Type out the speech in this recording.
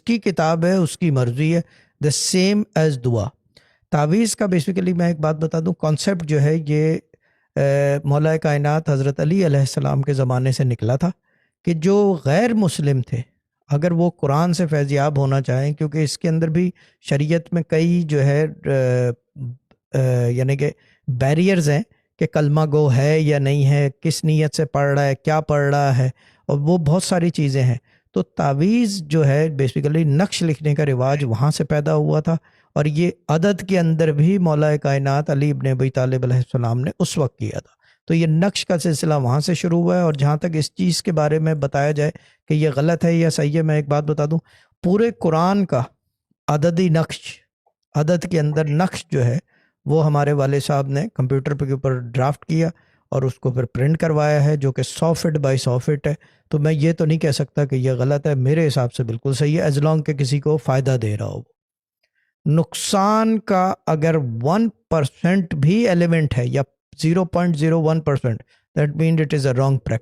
کی کتاب ہے، اس کی مرضی ہے، دا سیم ایز دعا. تعویذ کا بیسیکلی میں ایک بات بتا دوں، کانسیپٹ جو ہے یہ مولا کائنات حضرت علی علیہ السلام کے زمانے سے نکلا تھا کہ جو غیر مسلم تھے اگر وہ قرآن سے فیضیاب ہونا چاہیں، کیونکہ اس کے اندر بھی شریعت میں کئی جو ہے یعنی کہ بیریئرز ہیں کہ کلمہ گو ہے یا نہیں ہے، کس نیت سے پڑھ رہا ہے، کیا پڑھ رہا ہے، اور وہ بہت ساری چیزیں ہیں. تو تعویذ جو ہے بیسیکلی نقش لکھنے کا رواج وہاں سے پیدا ہوا تھا، اور یہ عدد کے اندر بھی مولا کائنات علی ابن ابی طالب علیہ السلام نے اس وقت کیا تھا. تو یہ نقش کا سلسلہ وہاں سے شروع ہوا ہے. اور جہاں تک اس چیز کے بارے میں بتایا جائے کہ یہ غلط ہے یا صحیح ہے، میں ایک بات بتا دوں، پورے قرآن کا عددی نقش، عدد کے اندر نقش جو ہے وہ ہمارے والد صاحب نے کمپیوٹر کے اوپر ڈرافٹ کیا اور اس کو پھر پرنٹ کروایا ہے، جو کہ 100 فٹ بائی 100 فٹ ہے. تو میں یہ تو نہیں کہہ سکتا کہ یہ غلط ہے، میرے حساب سے بالکل صحیح ہے، ایز لانگ کہ کسی کو فائدہ دے رہا ہو. نقصان کا اگر 1% بھی ایلیمنٹ ہے یا 0.01%، that mean it is a wrong practice.